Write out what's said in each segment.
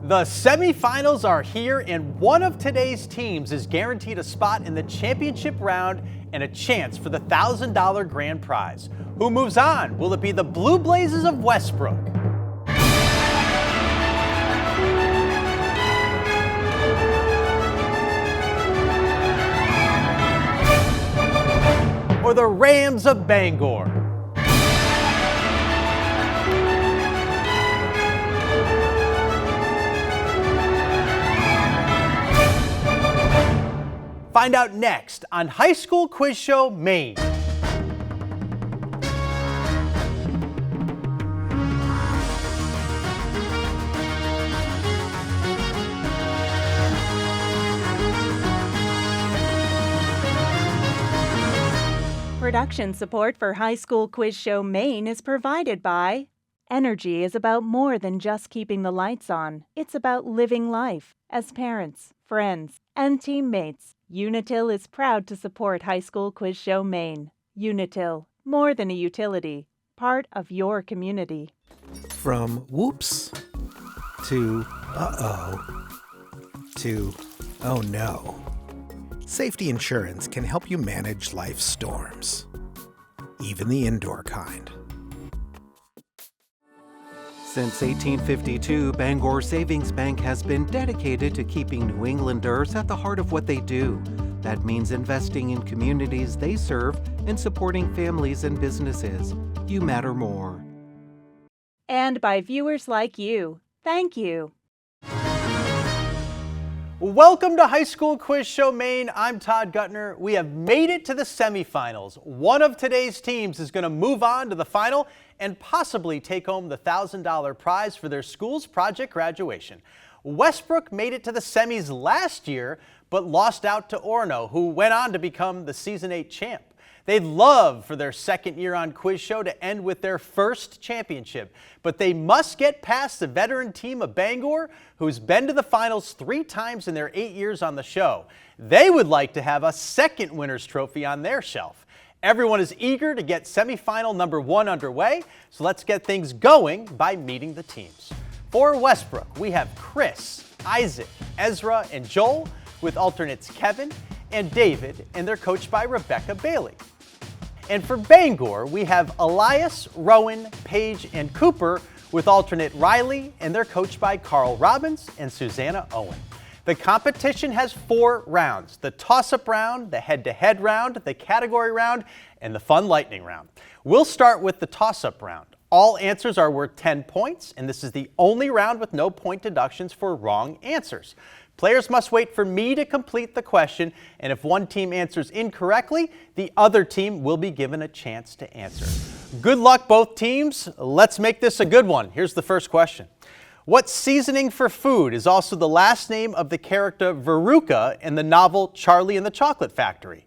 The semifinals are here, and one of today's teams is guaranteed a spot in the championship round and a chance for the $1,000 grand prize. Who moves on? Will it be the Blue Blazes of Westbrook? Or the Rams of Bangor? Find out next on High School Quiz Show Maine. Production support for High School Quiz Show Maine is provided by Energy is about more than just keeping the lights on. It's about living life. As parents, friends, and teammates, Unitil is proud to support High School Quiz Show Maine. Unitil, more than a utility, part of your community. From whoops to uh-oh to oh no. Safety insurance can help you manage life's storms, even the indoor kind. Since 1852, Bangor Savings Bank has been dedicated to keeping New Englanders at the heart of what they do. That means investing in communities they serve and supporting families and businesses. You matter more. And by viewers like you. Thank you. Welcome to High School Quiz Show Maine. I'm Todd Gutner. We have made it to the semifinals. One of today's teams is going to move on to the final and possibly take home the $1,000 prize for their school's project graduation. Westbrook made it to the semis last year, but lost out to Orono, who went on to become the Season 8 champ. They'd love for their second year on Quiz Show to end with their first championship, but they must get past the veteran team of Bangor, who's been to the finals 3 times in their 8 years on the show. They would like to have a second winner's trophy on their shelf. Everyone is eager to get semifinal number 1 underway, so let's get things going by meeting the teams. For Westbrook, we have Chris, Isaac, Ezra, and Joel, with alternates Kevin and David, and they're coached by Rebecca Bailey. And for Bangor, we have Elias, Rowan, Paige, and Cooper, with alternate Riley, and they're coached by Carl Robbins and Susanna Owen. The competition has 4 rounds: the toss-up round, the head-to-head round, the category round, and the fun lightning round. We'll start with the toss-up round. All answers are worth 10 points, and this is the only round with no point deductions for wrong answers. Players must wait for me to complete the question, and if one team answers incorrectly, the other team will be given a chance to answer. Good luck, both teams. Let's make this a good one. Here's the first question. What seasoning for food is also the last name of the character Veruca in the novel Charlie and the Chocolate Factory?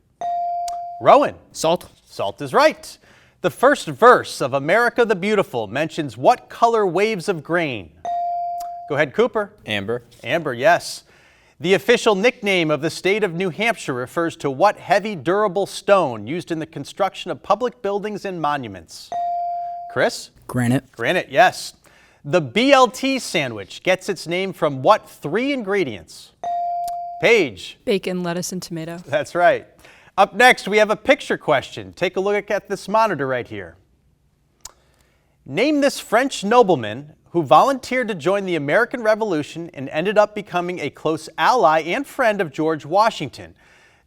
Rowan. Salt. Salt is right. The first verse of America the Beautiful mentions what color waves of grain? Go ahead, Cooper. Amber. Amber, yes. The official nickname of the state of New Hampshire refers to what heavy, durable stone used in the construction of public buildings and monuments? Chris? Granite. Granite, yes. The BLT sandwich gets its name from what 3 ingredients? Paige? Bacon, lettuce, and tomato. That's right. Up next, we have a picture question. Take a look at this monitor right here. Name this French nobleman who volunteered to join the American Revolution and ended up becoming a close ally and friend of George Washington.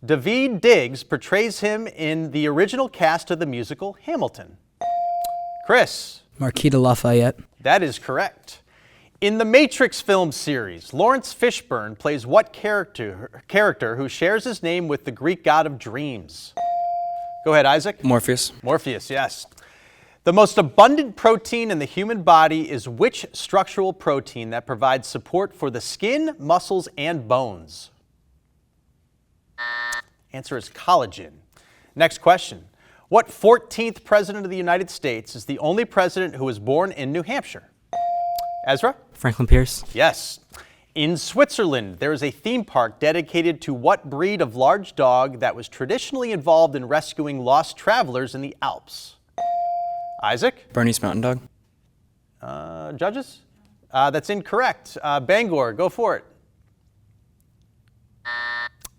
Daveed Diggs portrays him in the original cast of the musical Hamilton. Chris? Marquis de Lafayette. That is correct. In the Matrix film series, Lawrence Fishburne plays what character who shares his name with the Greek god of dreams? Go ahead, Isaac. Morpheus. Morpheus, yes. The most abundant protein in the human body is which structural protein that provides support for the skin, muscles, and bones? Answer is collagen. Next question. What 14th president of the United States is the only president who was born in New Hampshire? Ezra? Franklin Pierce. Yes. In Switzerland, there is a theme park dedicated to what breed of large dog that was traditionally involved in rescuing lost travelers in the Alps? Isaac? Bernese Mountain Dog. Judges? That's incorrect. Bangor, go for it.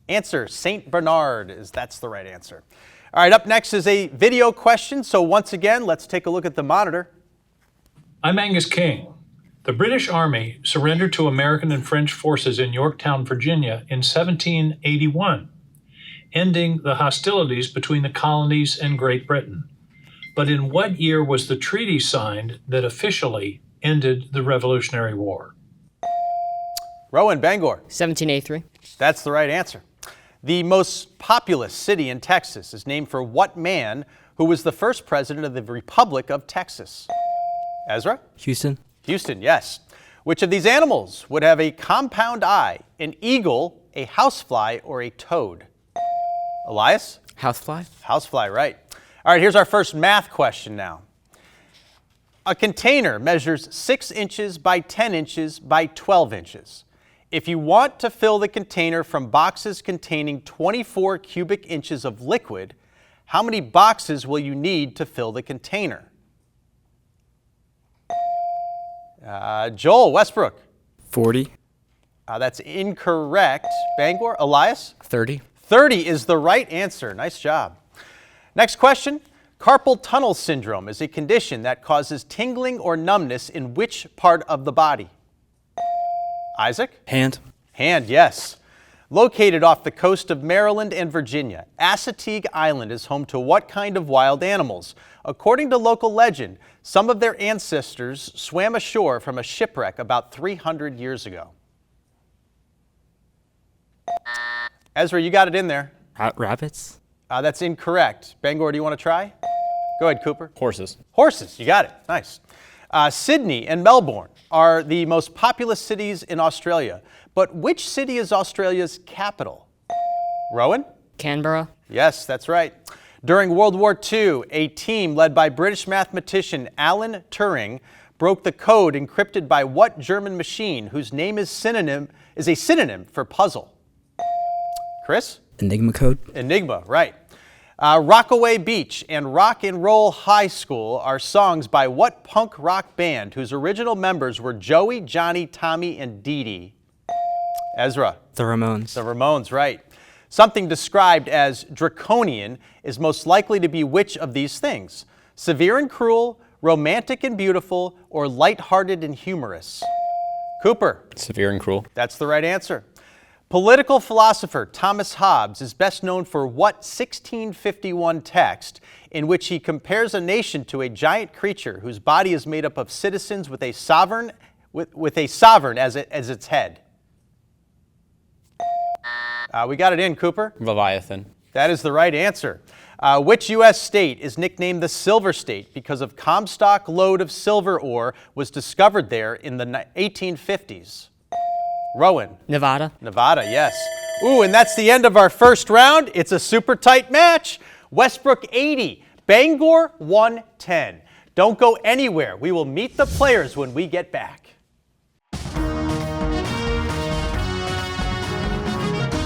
Answer, St. Bernard, that's the right answer. All right, up next is a video question. So once again, let's take a look at the monitor. I'm Angus King. The British Army surrendered to American and French forces in Yorktown, Virginia in 1781, ending the hostilities between the colonies and Great Britain. But in what year was the treaty signed that officially ended the Revolutionary War? Rowan, Bangor. 1783. That's the right answer. The most populous city in Texas is named for what man who was the first president of the Republic of Texas? Ezra? Houston. Houston, yes. Which of these animals would have a compound eye, an eagle, a housefly, or a toad? Elias? Housefly. Housefly, right. All right, here's our first math question now. A container measures 6 inches by 10 inches by 12 inches. If you want to fill the container from boxes containing 24 cubic inches of liquid, how many boxes will you need to fill the container? Joel, Westbrook. 40. That's incorrect. Bangor, Elias? 30. 30 is the right answer. Nice job. Next question. Carpal tunnel syndrome is a condition that causes tingling or numbness in which part of the body? Isaac? Hand. Hand, yes. Located off the coast of Maryland and Virginia, Assateague Island is home to what kind of wild animals? According to local legend, some of their ancestors swam ashore from a shipwreck about 300 years ago. Ezra, you got it in there. Rabbits. That's incorrect. Bangor, do you want to try? Go ahead, Cooper. Horses. Horses, you got it. Nice. Sydney and Melbourne are the most populous cities in Australia. But which city is Australia's capital? Rowan? Canberra. Yes, that's right. During World War II, a team led by British mathematician Alan Turing broke the code encrypted by what German machine whose name is a synonym for puzzle? Chris? Enigma code. Enigma, right. Rockaway Beach and Rock and Roll High School are songs by what punk rock band whose original members were Joey, Johnny, Tommy, and Dee Dee? Ezra? The Ramones. The Ramones, right. Something described as draconian is most likely to be which of these things? Severe and cruel, romantic and beautiful, or lighthearted and humorous? Cooper? Severe and cruel. That's the right answer. Political philosopher Thomas Hobbes is best known for what 1651 text in which he compares a nation to a giant creature whose body is made up of citizens with a sovereign as its head? We got it in, Cooper. Leviathan. That is the right answer. Which U.S. state is nicknamed the Silver State because a Comstock load of silver ore was discovered there in the 1850s? Rowan? Nevada. Nevada, yes. Ooh, and that's the end of our first round. It's a super tight match. Westbrook 80, Bangor 110. Don't go anywhere. We will meet the players when we get back.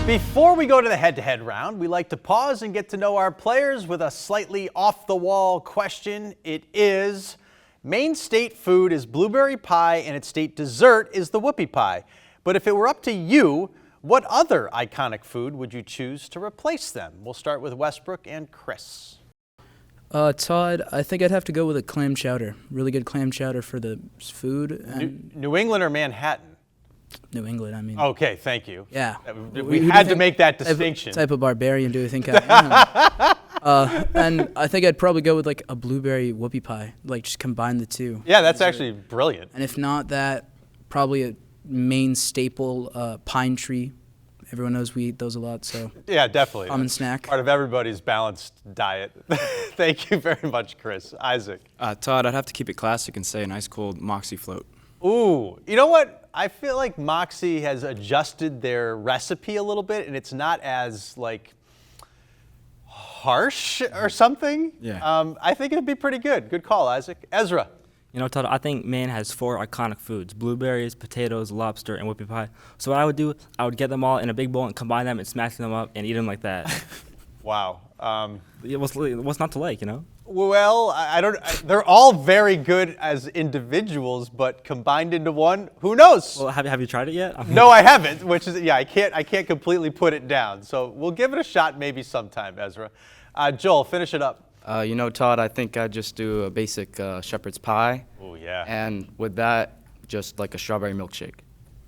Before we go to the head-to-head round, we like to pause and get to know our players with a slightly off-the-wall question. It is, Maine's state food is blueberry pie and its state dessert is the whoopie pie. But if it were up to you, what other iconic food would you choose to replace them? We'll start with Westbrook and Chris. Todd, I think I'd have to go with a clam chowder. Really good clam chowder for the food. And New England or Manhattan? New England, I mean. Okay, thank you. Yeah. We had to make that distinction. Type of barbarian do you think I am? And I think I'd probably go with like a blueberry whoopie pie, like just combine the two. Yeah, that's actually brilliant. And if not that, probably a Maine staple, pine tree. Everyone knows we eat those a lot, so. Yeah, definitely. Common snack. Part of everybody's balanced diet. Thank you very much, Chris. Isaac. Todd, I'd have to keep it classic and say an ice cold Moxie float. Ooh, you know what? I feel like Moxie has adjusted their recipe a little bit, and it's not as like harsh or something. Yeah. I think it'd be pretty good. Good call, Isaac. Ezra. You know, Todd, I think Maine has 4 iconic foods: blueberries, potatoes, lobster, and whoopie pie. So what I would do, I would get them all in a big bowl and combine them and smash them up and eat them like that. Wow. What's not to like, you know? Well, I don't. They're all very good as individuals, but combined into one, who knows? Well, have you tried it yet? No, I haven't. Which is, yeah, I can't completely put it down. So we'll give it a shot maybe sometime, Ezra. Joel, finish it up. You know, Todd, I think I'd just do a basic shepherd's pie. Oh yeah. And with that, just like a strawberry milkshake.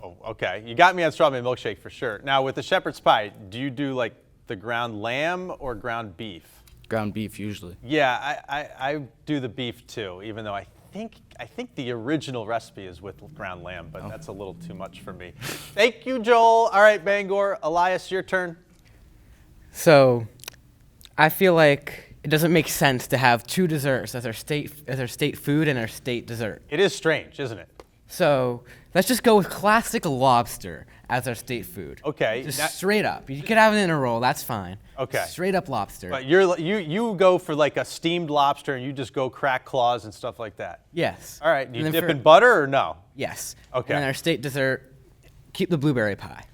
Oh, okay. You got me on strawberry milkshake for sure. Now with the shepherd's pie, do you do like the ground lamb or ground beef? Ground beef usually. Yeah, I do the beef too, even though I think the original recipe is with ground lamb, but that's a little too much for me. Thank you, Joel. All right, Bangor. Elias, your turn. So, I feel like it doesn't make sense to have two desserts as our state food and our state dessert. It is strange, isn't it? So, let's just go with classic lobster as our state food. Okay. Just straight up. You could have it in a roll, that's fine. Okay. Straight up lobster. But you go for like a steamed lobster and you just go crack claws and stuff like that. Yes. All right. Do you And then dip in butter or no? Yes. Okay. And then our state dessert, keep the blueberry pie.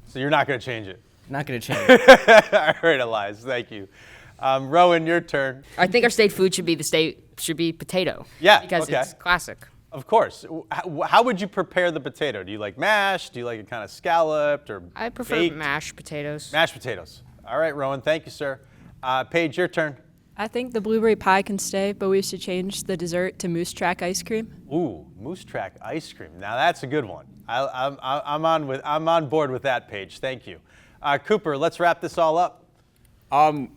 So you're not going to change it? Not going to change it. All right, Elias. Thank you. Rowan, your turn. I think our state food should be potato. Yeah, Because okay. it's classic. Of course. How would you prepare the potato? Do you like mashed? Do you like it kind of scalloped or I prefer baked? mashed potatoes. Mashed potatoes. All right, Rowan. Thank you, sir. Paige, your turn. I think the blueberry pie can stay, but we should change the dessert to moose track ice cream. Ooh, moose track ice cream. Now that's a good one. I'm on board with that, Paige. Thank you. Cooper, let's wrap this all up.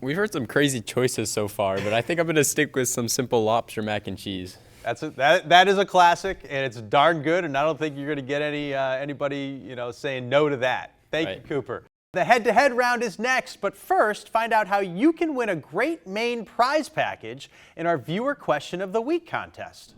We've heard some crazy choices so far, but I think I'm gonna stick with some simple lobster mac and cheese. That is a classic, and it's darn good. And I don't think you're gonna get anybody saying no to that. Thank you, Cooper. The head-to-head round is next, but first, find out how you can win a great Maine prize package in our Viewer Question of the Week contest.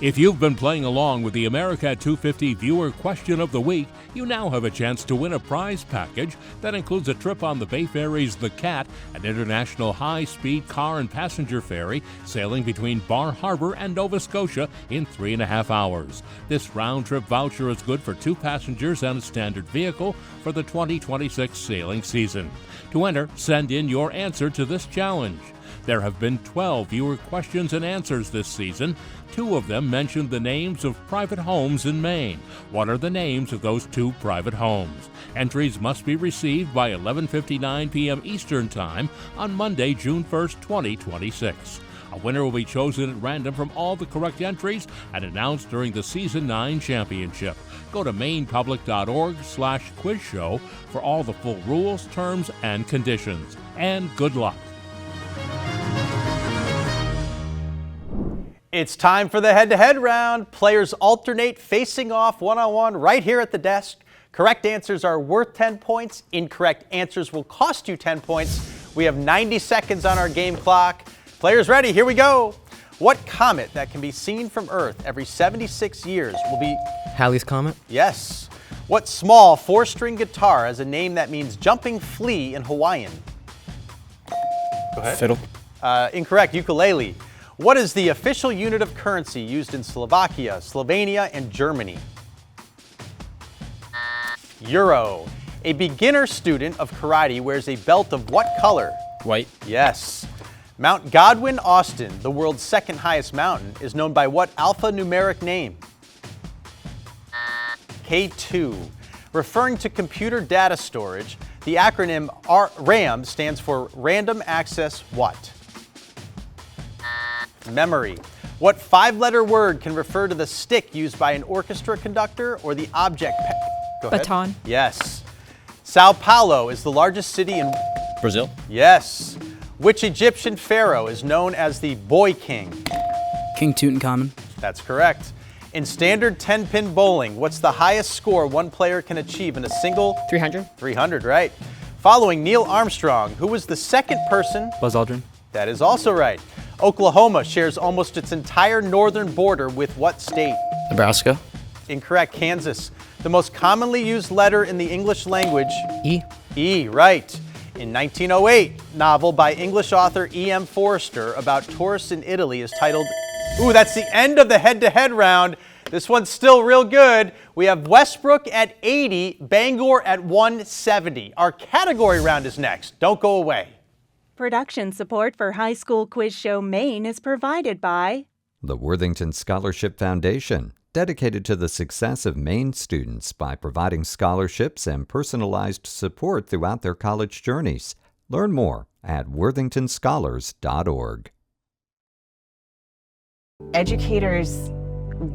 If you've been playing along with the America at 250 Viewer Question of the Week, you now have a chance to win a prize package that includes a trip on the Bay Ferry's The Cat, an international high-speed car and passenger ferry sailing between Bar Harbor and Nova Scotia in 3.5 hours. This round-trip voucher is good for 2 passengers and a standard vehicle for the 2026 sailing season. To enter, send in your answer to this challenge. There have been 12 viewer questions and answers this season. 2 of them mentioned the names of private homes in Maine. What are the names of those 2 private homes? Entries must be received by 11:59 p.m. Eastern Time on Monday, June 1st, 2026. A winner will be chosen at random from all the correct entries and announced during the Season 9 Championship. Go to mainepublic.org/quiz show for all the full rules, terms, and conditions. And good luck. It's time for the head-to-head round. Players alternate facing off one-on-one right here at the desk. Correct answers are worth 10 points. Incorrect answers will cost you 10 points. We have 90 seconds on our game clock. Players ready? Here we go. What comet that can be seen from Earth every 76 years will be... Halley's Comet? Yes. What small 4-string guitar has a name that means jumping flea in Hawaiian? Go ahead. Fiddle. Incorrect. Ukulele. What is the official unit of currency used in Slovakia, Slovenia, and Germany? Euro. A beginner student of karate wears a belt of what color? White. Yes. Mount Godwin Austen, the world's 2nd highest mountain, is known by what alphanumeric name? K2. Referring to computer data storage, the acronym RAM stands for Random Access what? Memory. What 5-letter word can refer to the stick used by an orchestra conductor or the object? Go ahead. Baton. Yes. Sao Paulo is the largest city in Brazil. Yes. Which Egyptian pharaoh is known as the Boy King? King Tutankhamun. That's correct. In standard 10-pin bowling, what's the highest score one player can achieve in a single? 300. 300, right. Following Neil Armstrong, who was the second person? Buzz Aldrin. That is also right. Oklahoma shares almost its entire northern border with what state? Nebraska. Incorrect. Kansas. The most commonly used letter in the English language? E. E, right. In 1908, novel by English author E.M. Forster about tourists in Italy is titled... Ooh, that's the end of the head-to-head round. This one's still real good. We have Westbrook at 80, Bangor at 170. Our category round is next. Don't go away. Production support for High School Quiz Show Maine is provided by the Worthington Scholarship Foundation, dedicated to the success of Maine students by providing scholarships and personalized support throughout their college journeys. Learn more at worthingtonscholars.org. Educators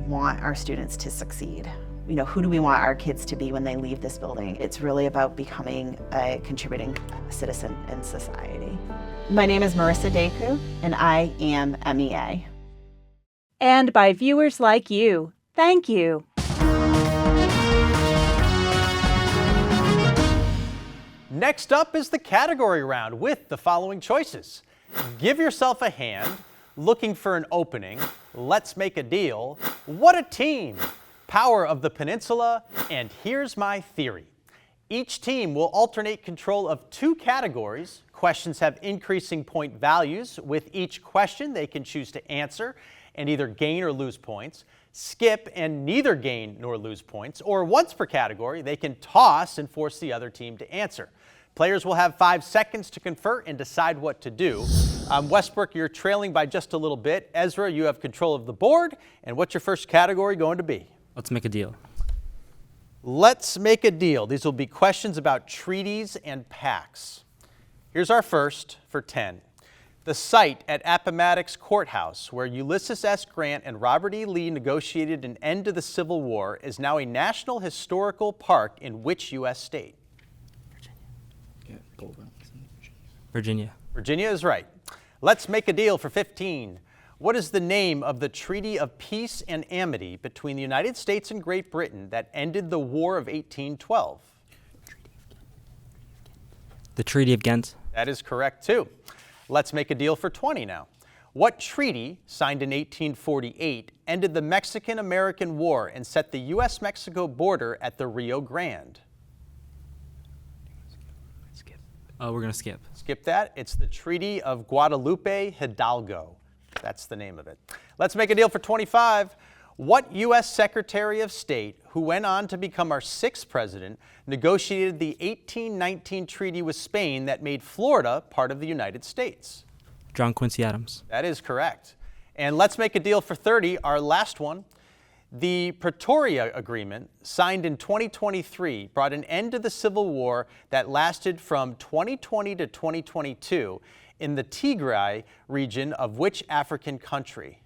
want our students to succeed. You know, who do we want our kids to be when they leave this building? It's really about becoming a contributing citizen in society. My name is Marissa Deku, and I am MEA. And by viewers like you. Thank you. Next up is the category round with the following choices. Give yourself a hand, looking for an opening, let's make a deal, what a team, power of the peninsula, and here's my theory. Each team will alternate control of 2 categories. Questions have increasing point values. With each question, they can choose to answer and either gain or lose points, skip and neither gain nor lose points, or once per category, they can toss and force the other team to answer. Players will have 5 seconds to confer and decide what to do. Westbrook, you're trailing by just a little bit. Ezra, you have control of the board. And what's your first category going to be? Let's make a deal. Let's make a deal. These will be questions about treaties and pacts. Here's our first for 10. The site at Appomattox Courthouse, where Ulysses S. Grant and Robert E. Lee negotiated an end to the Civil War, is now a National Historical Park in which U.S. state? Virginia. Virginia is right. Let's make a deal for 15. What is the name of the Treaty of Peace and Amity between the United States and Great Britain that ended the War of 1812? The Treaty of Ghent. That is correct, too. Let's make a deal for 20 now. What treaty, signed in 1848, ended the Mexican-American War and set the U.S.-Mexico border at the Rio Grande? We're going to skip. Skip that. It's the Treaty of Guadalupe Hidalgo. That's the name of it. Let's make a deal for 25. What U.S. Secretary of State, who went on to become our 6th president, negotiated the 1819 treaty with Spain that made Florida part of the United States? John Quincy Adams. That is correct. And let's make a deal for 30, our last one. The Pretoria Agreement, signed in 2023, brought an end to the Civil War that lasted from 2020 to 2022 in the Tigray region of which African country?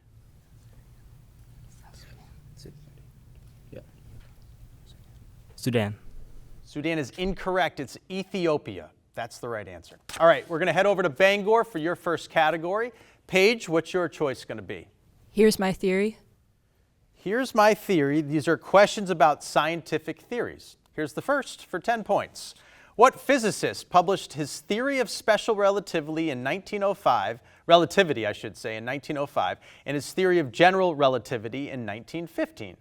Sudan. Sudan is incorrect. It's Ethiopia. That's the right answer. All right, we're going to head over to Bangor for your first category. Paige, what's your choice going to be? Here's my theory. Here's my theory. These are questions about scientific theories. Here's the first for 10 points. What physicist published his theory of special relativity in 1905, relativity, I should say, in 1905, and his theory of general relativity in 1915?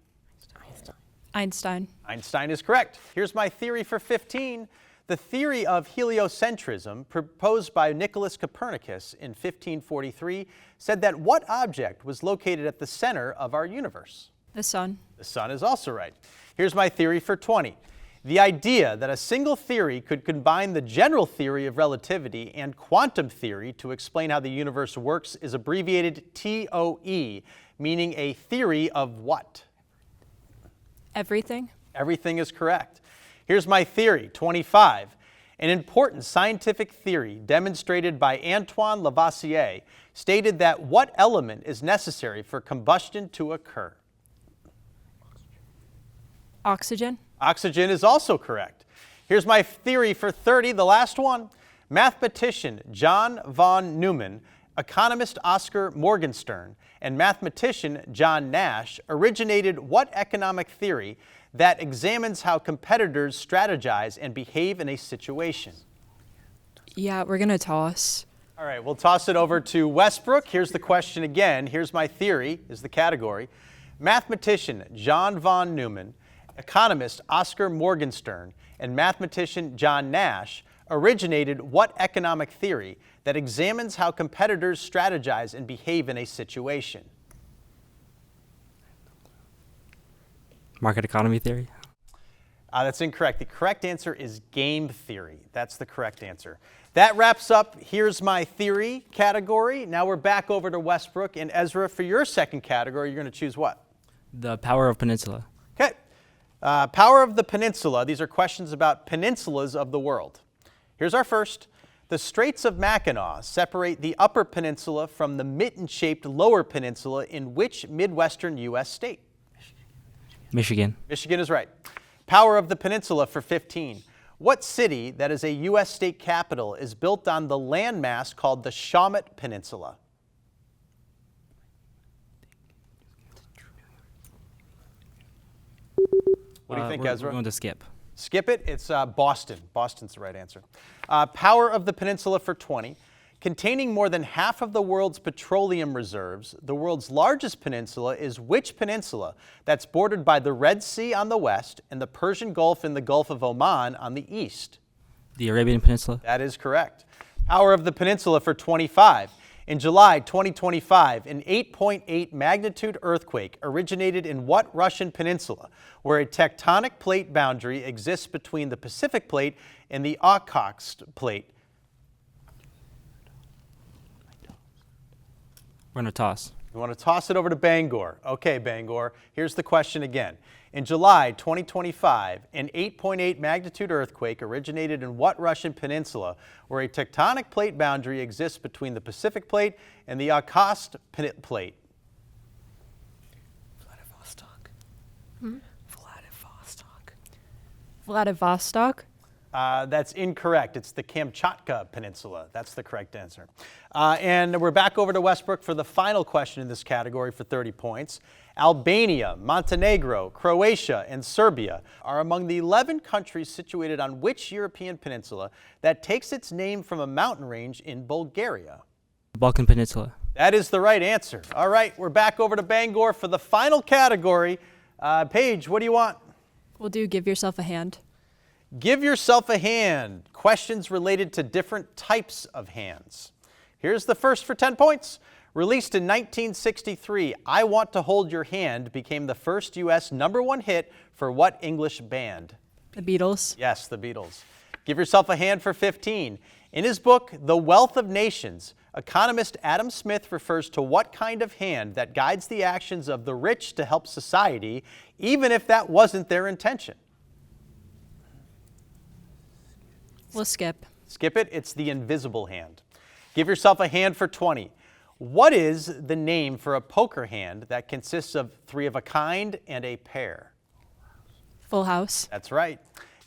Einstein. Einstein is correct. Here's my theory for 15. The theory of heliocentrism, proposed by Nicholas Copernicus in 1543, said that what object was located at the center of our universe? The sun. The sun is also right. Here's my theory for 20. The idea that a single theory could combine the general theory of relativity and quantum theory to explain how the universe works is abbreviated TOE, meaning a theory of what? Everything. Everything is correct. Here's my theory, 25. An important scientific theory demonstrated by Antoine Lavoisier stated that what element is necessary for combustion to occur? Oxygen. Oxygen is also correct. Here's my theory for 30, the last one. Mathematician John von Neumann, economist Oscar Morgenstern, and mathematician John Nash originated what economic theory that examines how competitors strategize and behave in a situation? Yeah, we're going to toss. All right, we'll toss it over to Westbrook. Here's the question again. Here's my theory, is the category. Mathematician John von Neumann, economist Oscar Morgenstern, and mathematician John Nash originated what economic theory that examines how competitors strategize and behave in a situation? Market economy theory? That's incorrect. The correct answer is game theory. That's the correct answer. That wraps up Here's My Theory category. Now we're back over to Westbrook. And Ezra, for your second category, you're going to choose what? The power of peninsula. Okay. Power of the peninsula. These are questions about peninsulas of the world. Here's our first. The Straits of Mackinac separate the upper peninsula from the mitten-shaped lower peninsula in which Midwestern U.S. state? Michigan. Michigan is right. Power of the peninsula for 15. What city that is a U.S. state capital is built on the landmass called the Shawmut Peninsula? What do you think, Ezra? We're going to skip. Skip it. It's Boston. Boston's the right answer. Power of the peninsula for 20. Containing more than half of the world's petroleum reserves, the world's largest peninsula is which peninsula that's bordered by the Red Sea on the west and the Persian Gulf and the Gulf of Oman on the east? The Arabian Peninsula. That is correct. Power of the peninsula for 25. In July 2025, an 8.8 magnitude earthquake originated in what Russian peninsula, where a tectonic plate boundary exists between the Pacific Plate and the Okhotsk Plate? We're going to toss. You want to toss it over to Bangor. Okay, Bangor. Here's the question again. In July 2025, an 8.8 magnitude earthquake originated in what Russian peninsula, where a tectonic plate boundary exists between the Pacific Plate and the Okhotsk Plate? Vladivostok. Vladivostok? That's incorrect. It's the Kamchatka Peninsula. That's the correct answer. And we're back over to Westbrook for the final question in this category for 30 points. Albania, Montenegro, Croatia, and Serbia are among the 11 countries situated on which European peninsula that takes its name from a mountain range in Bulgaria? Balkan Peninsula. That is the right answer. All right, we're back over to Bangor for the final category. Paige, what do you want? We'll do give yourself a hand. Give yourself a hand. Questions related to different types of hands. Here's the first for 10 points. Released in 1963, I Want to Hold Your Hand became the first U.S. #1 hit for what English band? The Beatles. Yes, the Beatles. Give yourself a hand for 15. In his book, The Wealth of Nations, economist Adam Smith refers to what kind of hand that guides the actions of the rich to help society, even if that wasn't their intention? We'll skip. Skip it. It's the invisible hand. Give yourself a hand for 20. What is the name for a poker hand that consists of 3 of a kind and a pair? Full house. That's right.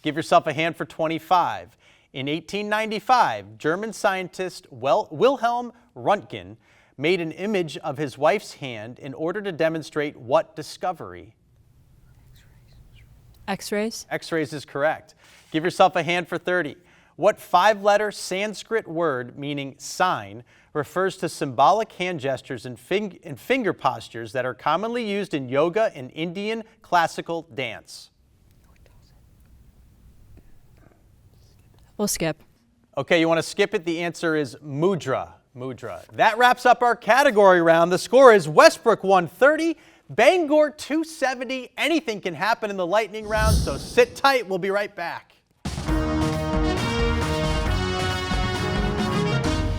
Give yourself a hand for 25. In 1895, German scientist Wilhelm Röntgen made an image of his wife's hand in order to demonstrate what discovery? X-rays. X-rays is correct. Give yourself a hand for 30. What 5-letter Sanskrit word meaning sign refers to symbolic hand gestures and finger postures that are commonly used in yoga and Indian classical dance? We'll skip. Okay, you want to skip it? The answer is mudra. Mudra. That wraps up our category round. The score is Westbrook 130, Bangor 270. Anything can happen in the lightning round, so sit tight. We'll be right back.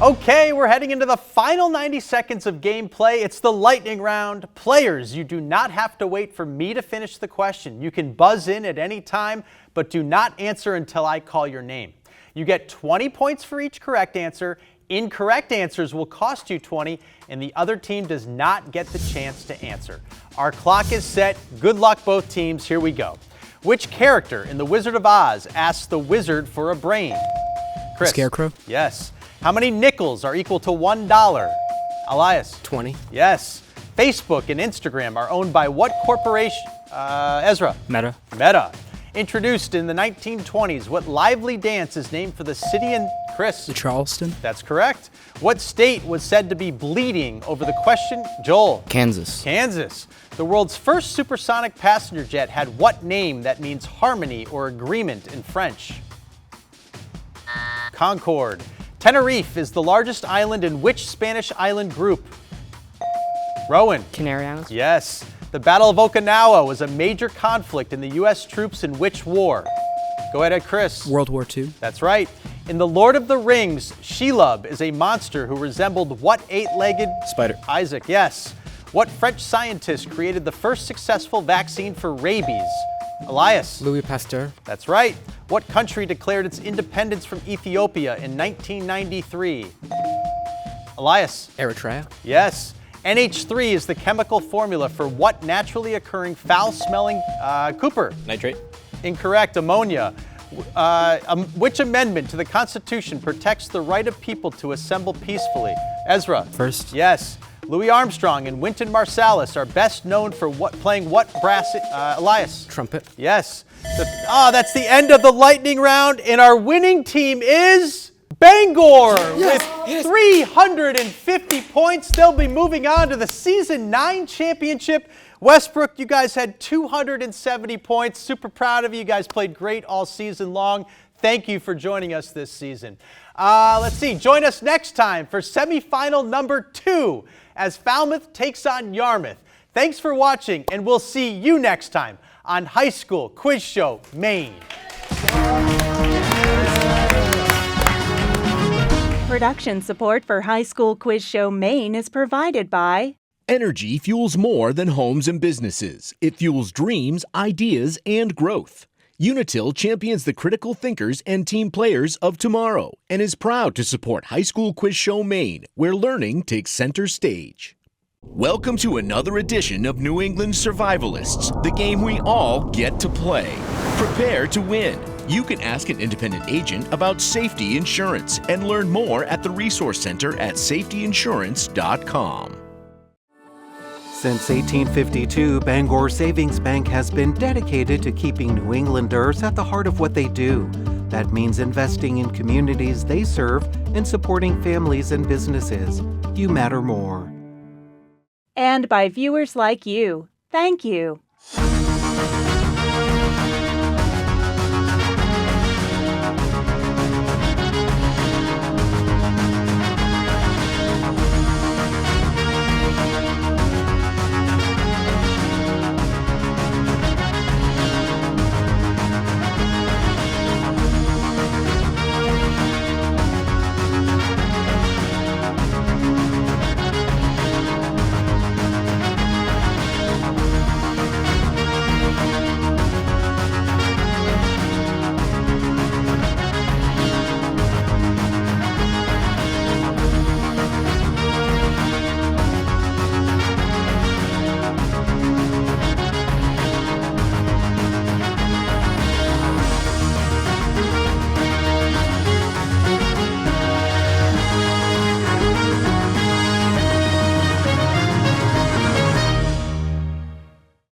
Okay, we're heading into the final 90 seconds of gameplay. It's the lightning round. Players, you do not have to wait for me to finish the question. You can buzz in at any time, but do not answer until I call your name. You get 20 points for each correct answer. Incorrect answers will cost you 20, and the other team does not get the chance to answer. Our clock is set. Good luck, both teams. Here we go. Which character in The Wizard of Oz asks the wizard for a brain? Chris. Scarecrow? Yes. How many nickels are equal to $1? Elias. 20. Yes. Facebook and Instagram are owned by what corporation? Ezra. Meta. Meta. Introduced in the 1920s, what lively dance is named for the city in Chris? The Charleston? That's correct. What state was said to be bleeding over the question? Joel. Kansas. Kansas. The world's first supersonic passenger jet had what name that means harmony or agreement in French? Concorde. Tenerife is the largest island in which Spanish island group? Rowan. Canary Islands. Yes. The Battle of Okinawa was a major conflict in the U.S. troops in which war? Go ahead, Chris. World War II. That's right. In The Lord of the Rings, Shelob is a monster who resembled what eight-legged? Spider. Isaac, yes. What French scientist created the first successful vaccine for rabies? Elias. Louis Pasteur. That's right. What country declared its independence from Ethiopia in 1993? Elias. Eritrea. Yes. NH3 is the chemical formula for what naturally occurring foul-smelling Cooper? Nitrate. Incorrect. Ammonia. Which amendment to the Constitution protects the right of people to assemble peacefully? Ezra. First. Yes. Louis Armstrong and Wynton Marsalis are best known for playing what brass? Elias. Trumpet. Yes. That's the end of the lightning round, and our winning team is Bangor with 350 points. They'll be moving on to the Season 9 championship. Westbrook, you guys had 270 points. Super proud of you. You guys played great all season long. Thank you for joining us this season. Let's see. Join us next time for semifinal number 2 as Falmouth takes on Yarmouth. Thanks for watching, and we'll see you next time on High School Quiz Show Maine. Production support for High School Quiz Show Maine is provided by Energy fuels more than homes and businesses. It fuels dreams, ideas, and growth. Unitil champions the critical thinkers and team players of tomorrow and is proud to support High School Quiz Show Maine, where learning takes center stage. Welcome to another edition of New England Survivalists, the game we all get to play. Prepare to win. You can ask an independent agent about safety insurance and learn more at the Resource Center at safetyinsurance.com. Since 1852, Bangor Savings Bank has been dedicated to keeping New Englanders at the heart of what they do. That means investing in communities they serve and supporting families and businesses. You matter more. and by viewers like you. Thank you.